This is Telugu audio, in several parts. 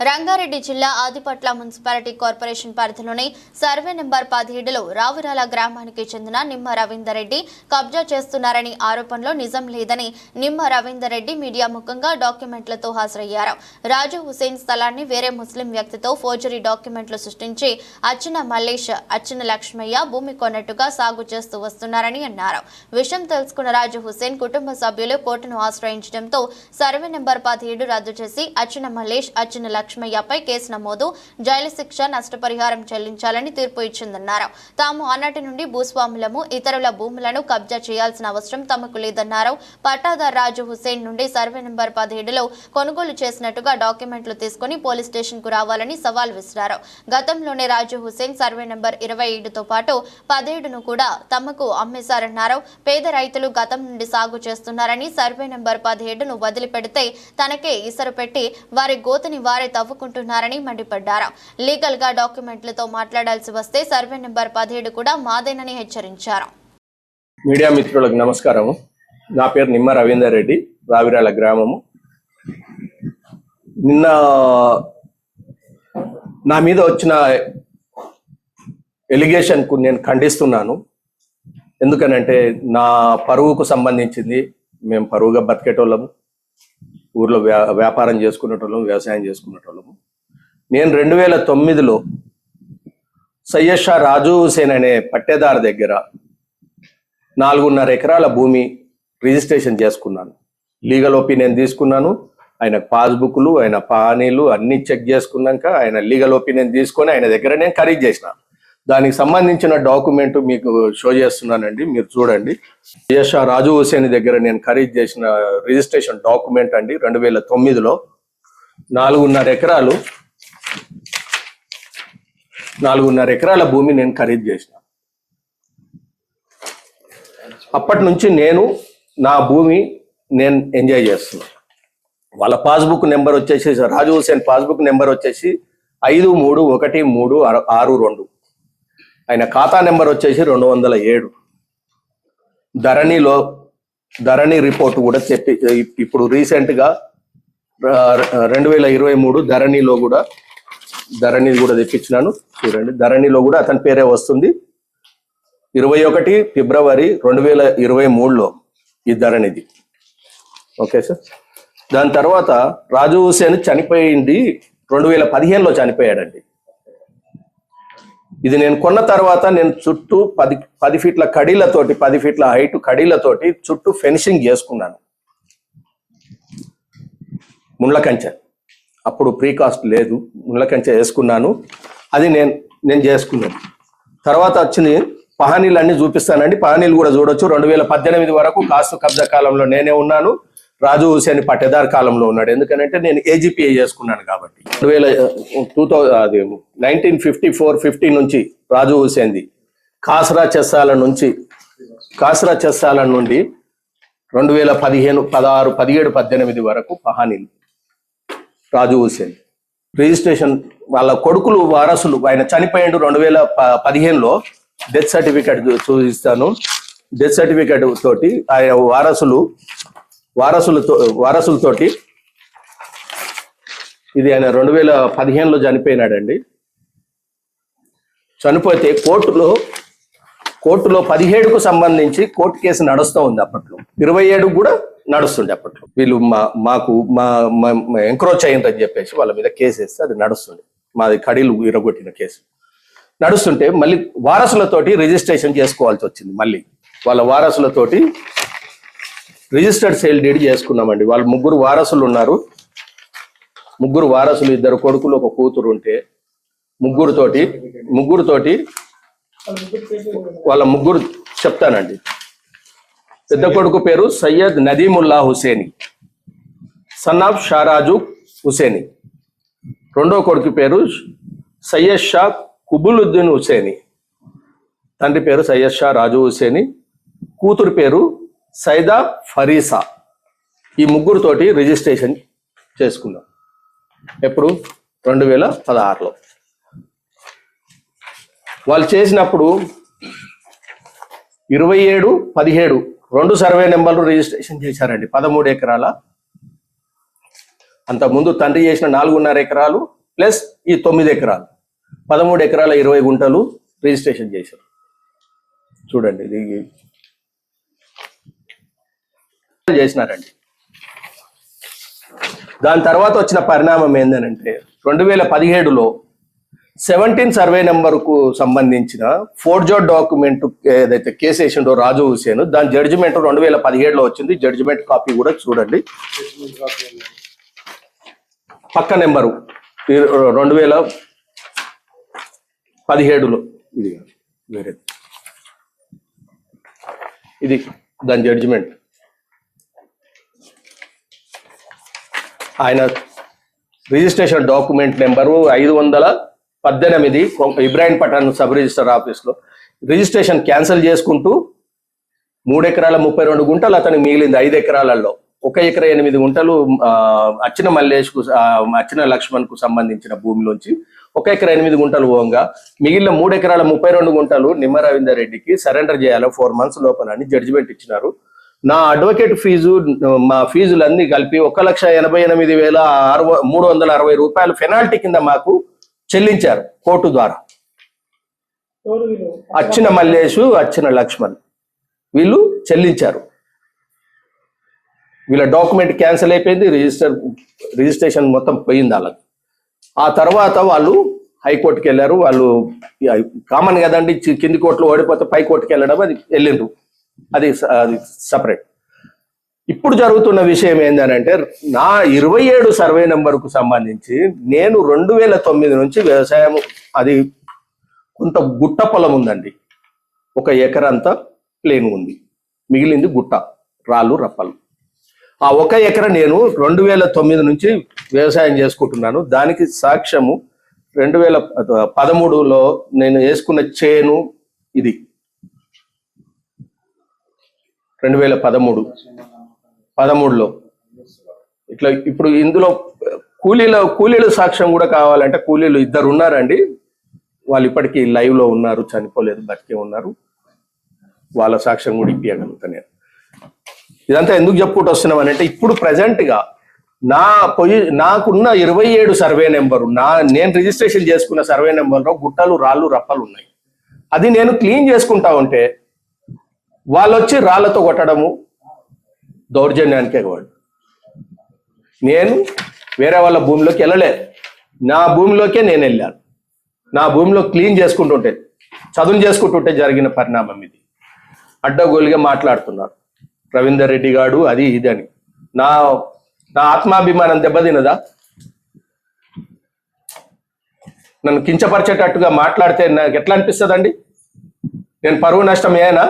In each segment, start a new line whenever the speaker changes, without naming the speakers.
రంగారెడ్డి జిల్లా ఆదిపట్ల మున్సిపాలిటీ కార్పొరేషన్ పరిధిలోని సర్వే నెంబర్ 17లో రావురాల గ్రామానికి చెందిన నిమ్మ రవీందర్ రెడ్డి కబ్జా చేస్తున్నారని ఆరోపణలో నిజం లేదని నిమ్మ రవీందర్ రెడ్డి మీడియా ముఖంగా డాక్యుమెంట్లతో హాజరయ్యారు. రాజు హుసేన్ స్థలాన్ని వేరే ముస్లిం వ్యక్తితో ఫోర్జరీ డాక్యుమెంట్లు సృష్టించి అచ్చిన మల్లేష్, అచ్చిన లక్ష్మయ్య భూమి కొన్నట్టుగా సాగు చేస్తూ వస్తున్నారని అన్నారు. విషయం తెలుసుకున్న రాజు హుసేన్ కుటుంబ సభ్యులు కోర్టును ఆశ్రయించడంతో సర్వే నెంబర్ 17 రద్దు చేసి అచ్చిన మల్లేష్, అచ్చిన లక్ష్మయ్యపై కేసు నమోదు, జైలు శిక్ష, నష్టపరిహారం చెల్లించాలని తీర్పు ఇచ్చిందన్నారు. తాము అన్నటి నుండి భూస్వాములము, ఇతరుల భూములను కబ్జా చేయాల్సిన అవసరం తమకు లేదన్నారు. పట్టాదార్ రాజు హుసేన్ నుండి సర్వే నెంబర్ 17లో కొనుగోలు చేసినట్టుగా డాక్యుమెంట్లు తీసుకుని పోలీస్ స్టేషన్ కు రావాలని సవాల్ విసిరారు. గతంలోనే రాజు హుసేన్ సర్వే నెంబర్ 27తో పాటు 17ను కూడా తమకు అమ్మేశారన్నారు. పేద రైతులు గతం నుండి సాగు చేస్తున్నారని, సర్వే నెంబర్ 17ను వదిలిపెడితే తనకే ఇసరు పెట్టి వారి గోతిని వారే తవ్వుకుంటున్నారని మండిపడ్డారు. లీగల్ గా డాక్యుమెంట్లతో మాట్లాడాల్సి వస్తే సర్వే నెంబర్ 17 కూడా మాదేనని హెచ్చరించారు.
మీడియా మిత్రులకు నమస్కారము. నా పేరు నిమ్మ రవీందర్ రెడ్డి, రావిరాల గ్రామము. నిన్న నా మీద వచ్చిన ఎలిగేషన్ కు నేను ఖండిస్తున్నాను. ఎందుకనంటే నా పరువుకు సంబంధించింది. మేము పరువుగా బతికేటోళ్ళము, ఊర్లో వ్యాపారం చేసుకునేటోళ్ళము, వ్యవసాయం చేసుకునేటోళ్ళము. నేను 2009లో సయ్యద్ షా రాజు హుసేన్ అనే పట్టేదారు దగ్గర 4.5 ఎకరాల భూమి రిజిస్ట్రేషన్ చేసుకున్నాను. లీగల్ ఒపీనియన్ తీసుకున్నాను. ఆయన పాస్బుక్లు, ఆయన పానీలు అన్ని చెక్ చేసుకున్నాక ఆయన లీగల్ ఒపీనియన్ తీసుకొని ఆయన దగ్గర నేను ఖరీదు చేసిన. దానికి సంబంధించిన డాక్యుమెంట్ మీకు షో చేస్తున్నానండి, మీరు చూడండి. సయ్యద్ షా రాజు హుసేన్ దగ్గర నేను ఖరీదు చేసిన రిజిస్ట్రేషన్ డాక్యుమెంట్ అండి. 2009లో 4.5 ఎకరాల భూమి నేను ఖరీదు చేసిన. అప్పటి నుంచి నేను నా భూమి నేను ఎంజాయ్ చేస్తున్నాను. వాళ్ళ పాస్బుక్ నెంబర్ వచ్చేసి, రాజు హుసేన్ పాస్బుక్ నెంబర్ వచ్చేసి 531362. ఆయన ఖాతా నెంబర్ వచ్చేసి 207. ధరణి రిపోర్ట్ కూడా చెప్పి ఇప్పుడు రీసెంట్గా 2023 ధరణి కూడా తెప్పించినాను. చూడండి, ధరణిలో కూడా అతని పేరే వస్తుంది. 21 ఫిబ్రవరి 2023లో ఈ ధరణిది. Okay sir. దాని తర్వాత రాజు హుసేన్ చనిపోయింది 2015లో చనిపోయాడండి. ఇది నేను కొన్న తర్వాత నేను చుట్టూ 10 ఫీట్ల కడీలతోటి, 10 ఫీట్ల హైట్ కడీలతోటి చుట్టూ ఫెన్సింగ్ చేసుకున్నాను. ముళ్ళ కంచె, అప్పుడు ప్రీకాస్ట్ లేదు, ముళ్ళ కంచె వేసుకున్నాను. అది నేను చేసుకున్నాను. తర్వాత వచ్చింది పహానీలు అన్ని చూపిస్తానండి. పహానీలు కూడా చూడొచ్చు. 2018 వరకు కాస్తు కబ్జా కాలంలో నేనే ఉన్నాను. రాజు హుసేన్ పట్టేదార్ కాలంలో ఉన్నాడు. ఎందుకంటే నేను ఏజీపీఏ చేసుకున్నాను కాబట్టి. 1954-50 నుంచి రాజు హుసేన్ది కాసరా చెస్సాల నుండి 2015, 16, 17, 18 వరకు పహానీలు రాజు హుసేన్ రిజిస్ట్రేషన్. వాళ్ళ కొడుకులు వారసులు, ఆయన చనిపోయిండు 2015లో. డెత్ సర్టిఫికేట్ చూపిస్తాను. డెత్ సర్టిఫికేట్ తోటి ఆయన వారసులతోటి ఇది ఆయన 2015లో చనిపోయినాడండి. చనిపోతే కోర్టులో 17కు సంబంధించి కోర్టు కేసు నడుస్తూ ఉంది. అప్పట్లో 27 కూడా నడుస్తుండే. అప్పట్లో వీళ్ళు మాకు ఎంక్రోచ్ అయ్యిందని చెప్పేసి వాళ్ళ మీద కేసు వేస్తే అది నడుస్తుంది. మాది కడీలు ఇరగొట్టిన కేసు నడుస్తుంటే మళ్ళీ వారసులతోటి రిజిస్ట్రేషన్ చేసుకోవాల్సి వచ్చింది. మళ్ళీ వాళ్ళ వారసులతోటి రిజిస్టర్డ్ సేల్ డీడ్ చేసుకున్నామండి. వాళ్ళు 3 వారసులు ఉన్నారు. 3 వారసులు, 2 కొడుకులు, 1 కూతురు ఉంటే ముగ్గురుతోటి వాళ్ళ 3 చెప్తానండి. పెద్ద కొడుకు పేరు సయ్యద్ నదీముల్లా హుసేని, సన్ ఆఫ్ షారాజు హుసేని. రెండో కొడుకు పేరు సయ్యద్ షా కుబులుద్దీన్ హుసేని, తండ్రి పేరు సయ్యద్ షా రాజు హుసేని, కూతురు పేరు సైదా ఫరీసా. ఈ 3తోటి రిజిస్ట్రేషన్ చేసుకున్నాం. ఎప్పుడు 2016లో. వాళ్ళు చేసినప్పుడు 27, 17 2 సర్వే నెంబర్లు రిజిస్ట్రేషన్ చేశారండి. 13 ఎకరాల అంతకుముందు తండ్రి చేసిన 4.5 ఎకరాలు ప్లస్ ఈ 9 ఎకరాలు 13 ఎకరాల 20 గుంటలు రిజిస్ట్రేషన్ చేశారు. చూడండి ఇది చేసినారండి. దాని తర్వాత వచ్చిన పరిణామం ఏంటంటే 2017లో 17 సర్వే నెంబర్కు సంబంధించిన ఫోర్జోడ్ డాక్యుమెంట్ ఏదైతే కేసు వేసిండో రాజు హుసేన్, దాని జడ్జిమెంట్ 2017లో వచ్చింది. జడ్జిమెంట్ కాపీ కూడా చూడండి. పక్క నెంబరు 2017లో ఇది వేరే ఇది దాని జడ్జిమెంట్. ఆయన registration document number 518 Ibrahimpatnam sub register ఆఫీస్లో రిజిస్ట్రేషన్ క్యాన్సిల్ చేసుకుంటూ 3 ఎకరాల 32 గుంటలు అతనికి మిగిలింది. 5 ఎకరాలలో 1 ఎకరా 8 గుంటలు అచ్చిన మల్లేష్కు అచ్చిన లక్ష్మణ్కు సంబంధించిన భూమిలోంచి 1 ఎకరా 8 గుంటలు పోగా మిగిలిన 3 ఎకరాల 32 గుంటలు నిమ్మ రవీందర్ రెడ్డికి సరెండర్ చేయాలి 4 months లోపల అని జడ్జిమెంట్ ఇచ్చినారు. నా అడ్వకేట్ ఫీజు మా ఫీజులన్నీ కలిపి 1,88,360 రూపాయలు పెనాల్టీ కింద మాకు చెల్లించారు కోర్టు ద్వారా. అచ్చిన మల్లేషు అచ్చిన లక్ష్మణ్ వీళ్ళు చెల్లించారు. వీళ్ళ డాక్యుమెంట్ క్యాన్సిల్ అయిపోయింది, రిజిస్ట్రేషన్ మొత్తం పోయింది వాళ్ళకి. ఆ తర్వాత వాళ్ళు హైకోర్టుకి వెళ్ళారు. వాళ్ళు కామన్ కదండి, కింది కోర్టులో ఓడిపోతే పై కోర్టుకి వెళ్ళడం, అది వెళ్ళిండ్రు, అది సపరేట్. ఇప్పుడు జరుగుతున్న విషయం ఏంటంటే నా 27 సర్వే నెంబర్కు సంబంధించి నేను 2009 నుంచి వ్యవసాయం, అది కొంత గుట్ట పొలం ఉందండి, 1 ఎకరా అంతా ప్లేన్ ఉంది, మిగిలింది గుట్ట రాళ్ళు రప్పలు. ఆ 1 ఎకరా నేను 2009 నుంచి వ్యవసాయం చేసుకుంటున్నాను. దానికి సాక్ష్యము 2013లో నేను వేసుకున్న చేను ఇది. 2013లో ఇట్లా. ఇప్పుడు ఇందులో కూలీల సాక్ష్యం కూడా కావాలంటే కూలీలు 2 ఉన్నారండి. వాళ్ళు ఇప్పటికీ లైవ్ లో ఉన్నారు, చనిపోలేదు, బతికే ఉన్నారు. వాళ్ళ సాక్ష్యం కూడా ఇప్పించగలుగుతాను నేను. ఇదంతా ఎందుకు చెప్పుకుంటూ వస్తున్నామనంటే ఇప్పుడు ప్రజెంట్ గా నాకున్న 27 సర్వే నెంబరు, నేను రిజిస్ట్రేషన్ చేసుకున్న సర్వే నెంబర్లో గుట్టలు రాళ్ళు రప్పలు ఉన్నాయి. అది నేను క్లీన్ చేసుకుంటా ఉంటే వాళ్ళు వచ్చి రాళ్లతో కొట్టడము దౌర్జన్యానికే కాదు. నేను వేరే వాళ్ళ భూమిలోకి వెళ్ళలే, నా భూమిలోకే నేను వెళ్ళాను. నా భూమిలో క్లీన్ చేసుకుంటుంటే, చదును చేసుకుంటుంటే జరిగిన పరిణామం ఇది. అడ్డగోలుగా మాట్లాడుతున్నారు రవీందర్ రెడ్డి గారు అది ఇది అని. నా ఆత్మాభిమానం దెబ్బతినదా? నన్ను కించపరిచేటట్టుగా మాట్లాడితే నాకు ఎట్లా అనిపిస్తుందండి? నేను పరువు నష్టం ఏనా?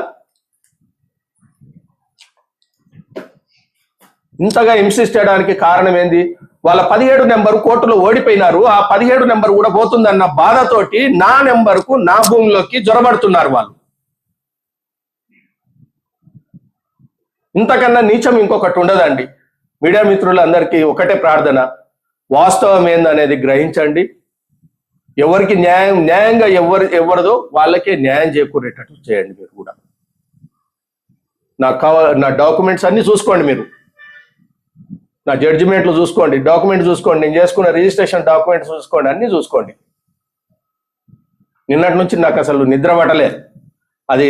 ఇంతగా హింసించడానికి కారణం ఏంది? వాళ్ళ 17 నెంబరు కోర్టులో ఓడిపోయినారు. ఆ 17 నెంబర్ కూడా పోతుందన్న బాధతోటి నా నెంబర్కు, నా భూమిలోకి జొరబడుతున్నారు వాళ్ళు. ఇంతకన్నా నీచం ఇంకొకటి ఉండదండి. మీడియా మిత్రులందరికీ ఒకటే ప్రార్థన, వాస్తవం ఏందనేది గ్రహించండి. ఎవరికి న్యాయంగా ఎవరిదో వాళ్ళకే న్యాయం చేకూరేటట్టు చేయండి. మీరు కూడా నా డాక్యుమెంట్స్ అన్ని చూసుకోండి, మీరు నా జడ్జిమెంట్లు చూసుకోండి, డాక్యుమెంట్ చూసుకోండి, నేను చేసుకున్న రిజిస్ట్రేషన్ డాక్యుమెంట్స్ చూసుకోండి, అన్ని చూసుకోండి. నిన్నటి నుంచి నాకు అసలు నిద్ర పట్టలేదు. అది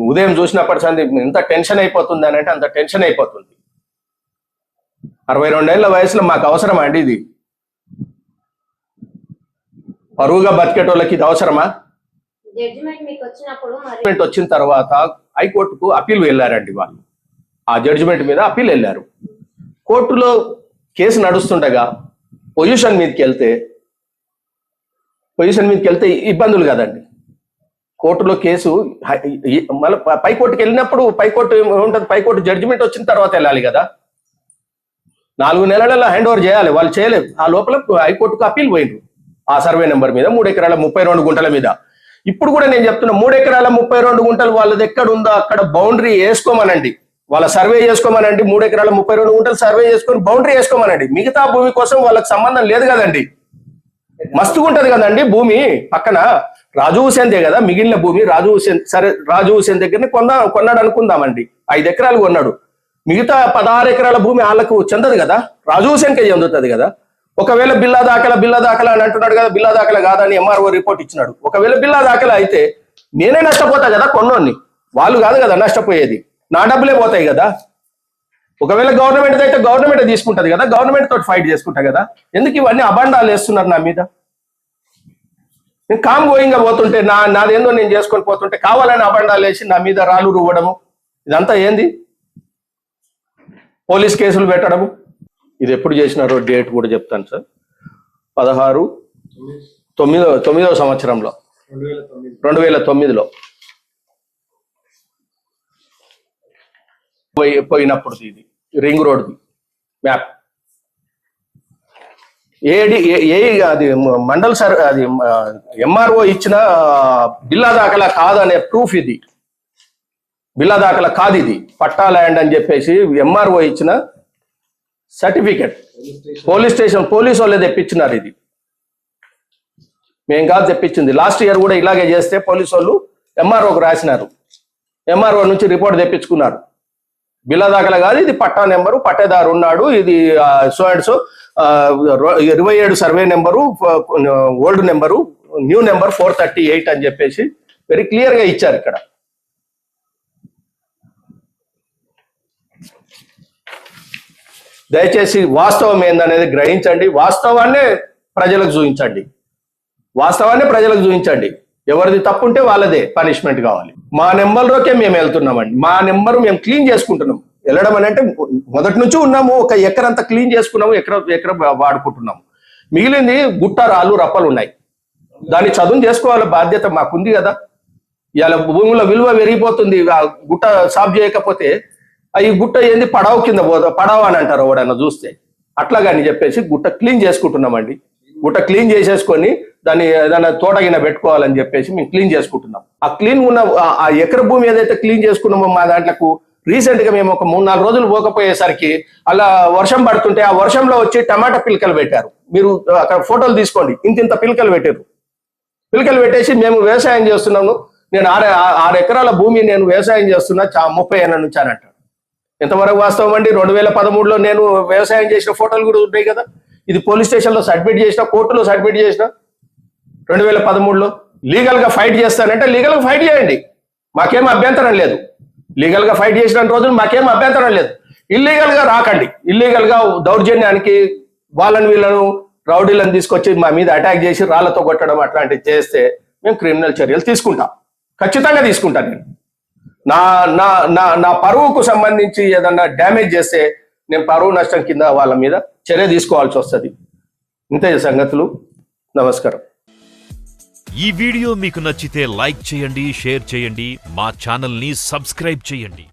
ఉదయం చూసినప్పటి సంది ఎంత టెన్షన్ అయిపోతుంది అని అంటే అంత టెన్షన్ అయిపోతుంది. 62 ఏళ్ల వయసులో మాకు అవసరమా అండి ఇది? పరువుగా బతికేటోళ్ళకి ఇది అవసరమా? జడ్జిమెంట్ వచ్చిన తర్వాత హైకోర్టుకు అప్పీల్ వెళ్ళారండి వాళ్ళు. ఆ జడ్జిమెంట్ మీద అప్పీల్ వెళ్ళారు. కోర్టులో కేసు నడుస్తుండగా పొజిషన్ మీదకి వెళ్తే ఇబ్బందులు కదండి. కోర్టులో కేసు మళ్ళీ పైకోర్టుకి వెళ్ళినప్పుడు పైకోర్టు ఉంటుంది, పైకోర్టు జడ్జిమెంట్ వచ్చిన తర్వాత వెళ్ళాలి కదా. 4 నెలలలో హ్యాండ్ ఓవర్ చేయాలి, వాళ్ళు చేయలేదు. ఆ లోపల హైకోర్టుకు అప్పీల్ పోయిండ్రు ఆ సర్వే నెంబర్ మీద, 3 ఎకరాల 32 గుంటల మీద. ఇప్పుడు కూడా నేను చెప్తున్నా, 3 ఎకరాల 32 గుంటలు వాళ్ళది ఎక్కడ ఉందో అక్కడ బౌండరీ వేసుకోమనండి, వాళ్ళ సర్వే చేసుకోమనండి. 3 ఎకరాల 32 గుంటలు సర్వే చేసుకొని బౌండరీ వేసుకోమనండి. మిగతా భూమి కోసం వాళ్ళకి సంబంధం లేదు కదండి. మస్తుగా ఉంటది కదండి భూమి పక్కన. రాజు హుసేన్దే కదా మిగిలిన భూమి. రాజు హుసేన్ దగ్గరనే కొన్నాడు అనుకుందామండి. 5 ఎకరాలు కొన్నాడు. మిగతా 16 ఎకరాల భూమి వాళ్ళకు చెందదు కదా, రాజు శంకే చెందుతుంది కదా. ఒకవేళ బిల్లా దాఖలా అని అంటున్నాడు కదా, బిల్లా దాఖలా కాదని ఎంఆర్ఓ రిపోర్ట్ ఇచ్చినాడు. ఒకవేళ బిల్లా దాఖలా అయితే నేనే నష్టపోతా కదా, కొన్నోన్ని, వాళ్ళు కాదు కదా నష్టపోయేది, నా డబ్బులే పోతాయి కదా. ఒకవేళ గవర్నమెంట్ అయితే గవర్నమెంట్ తీసుకుంటది కదా, గవర్నమెంట్ తోటి ఫైట్ చేసుకుంటా కదా. ఎందుకు ఇవన్నీ అబండాలు వేస్తున్నారు నా మీద? నేను కామ్ గోయింగ్గా పోతుంటే నాదేందో నేను చేసుకొని పోతుంటే కావాలని అబండాలు వేసి నా మీద రాళ్ళు రువ్వడము, ఇదంతా ఏంది? పోలీస్ కేసులు పెట్టడము. ఇది ఎప్పుడు చేసినారో డేట్ కూడా చెప్తాను సార్. 16/9/9 సంవత్సరంలో 2009లో పోయినప్పుడు ఇది రింగ్ రోడ్ది మ్యాప్ అది మండల్ సార్, అది ఎంఆర్ఓ ఇచ్చిన బిల్లా దాఖలా కాదనే ప్రూఫ్ ఇది. బిల్లా దాఖలా కాదు ఇది, పట్టా ల్యాండ్ అని చెప్పేసి ఎంఆర్ఓ ఇచ్చిన సర్టిఫికెట్. పోలీస్ స్టేషన్ పోలీసు వాళ్ళే తెప్పించినారు ఇది, మేము కాదు తెప్పించింది. లాస్ట్ ఇయర్ కూడా ఇలాగే చేస్తే పోలీసు వాళ్ళు ఎంఆర్ఓకి రాసినారు, ఎంఆర్ఓ నుంచి రిపోర్ట్ తెప్పించుకున్నారు. బిల్లా దాఖలా కాదు ఇది, పట్టా నెంబరు, పట్టేదారు ఉన్నాడు, ఇది so and so 27 survey number, old number, new number 438 అని చెప్పేసి వెరీ క్లియర్ గా ఇచ్చారు ఇక్కడ. దయచేసి వాస్తవం ఏందనేది గ్రహించండి, వాస్తవాన్నే ప్రజలకు చూపించండి. ఎవరిది తప్పు ఉంటే వాళ్ళదే పనిష్మెంట్ కావాలి. మా నెంబర్లోకే మేము వెళ్తున్నామండి, మా నెంబరు మేము క్లీన్ చేసుకుంటున్నాం. వెళ్ళడం అని అంటే మొదటి నుంచి ఉన్నాము, ఒక ఎకరంతా క్లీన్ చేసుకున్నాము, ఎకర వాడుకుంటున్నాము. మిగిలింది గుట్ట రాళ్ళు రప్పలు ఉన్నాయి, దాన్ని చదువు చేసుకోవాలి, బాధ్యత మాకుంది కదా. ఇవాళ భూముల విలువ పెరిగిపోతుంది, ఆ గుట్ట సాఫ్ చేయకపోతే ఈ గుట్ట ఏంది పడవ కింద పడవ అని అంటారు ఎవడన్నా చూస్తే. అట్లాగని చెప్పేసి గుట్ట క్లీన్ చేసుకుంటున్నామండి. గుట్ట క్లీన్ చేసేసుకొని దాన్ని ఏదైనా తోటగిన పెట్టుకోవాలని చెప్పేసి మేము క్లీన్ చేసుకుంటున్నాం. ఆ క్లీన్ ఉన్న ఆ ఎకర భూమి ఏదైతే క్లీన్ చేసుకున్నామో మా దాంట్లకు రీసెంట్ గా మేము ఒక 3-4 రోజులు పోకపోయేసరికి అలా వర్షం పడుతుంటే ఆ వర్షంలో వచ్చి టమాటా పిలకలు పెట్టారు. మీరు అక్కడ ఫోటోలు తీసుకోండి, ఇంత పిలకలు పెట్టారు. పిలకలు పెట్టేసి మేము వ్యవసాయం చేస్తున్నాము, నేను 6 ఎకరాల భూమి నేను వ్యవసాయం చేస్తున్నా 30 ఏళ్ళ నుంచి అని అంటాడు. ఎంతవరకు వాస్తవం అండి? 2013లో నేను వ్యవసాయం చేసిన ఫోటోలు కూడా ఉన్నాయి కదా. ఇది పోలీస్ స్టేషన్లో సబ్మిట్ చేసిన, కోర్టులో సబ్మిట్ చేసిన 2013లో. లీగల్ గా ఫైట్ చేస్తానంటే లీగల్ గా ఫైట్ చేయండి, మాకేం అభ్యంతరం లేదు. లీగల్ గా ఫైట్ చేసిన రోజులు మాకేం అభ్యంతరం లేదు. ఇల్లీగల్ గా రాకండి, ఇల్లీగల్ గా దౌర్జన్యానికి వాళ్ళని వీళ్ళను రౌడీలను తీసుకొచ్చి మా మీద అటాక్ చేసి రాళ్లతో కొట్టడం అట్లాంటివి చేస్తే మేము క్రిమినల్ చర్యలు తీసుకుంటాం, ఖచ్చితంగా తీసుకుంటాను. నేను నా పరువుకు సంబంధించి ఏదన్నా డ్యామేజ్ చేస్తే నేను పరువు నష్టం కింద వాళ్ళ మీద చర్య తీసుకోవాల్సి వస్తుంది. ఇంతే సంగతులు. నమస్కారం.
ఈ వీడియో మీకు నచ్చితే లైక్ చేయండి, షేర్ చేయండి, మా ఛానల్ని సబ్స్క్రైబ్ చేయండి.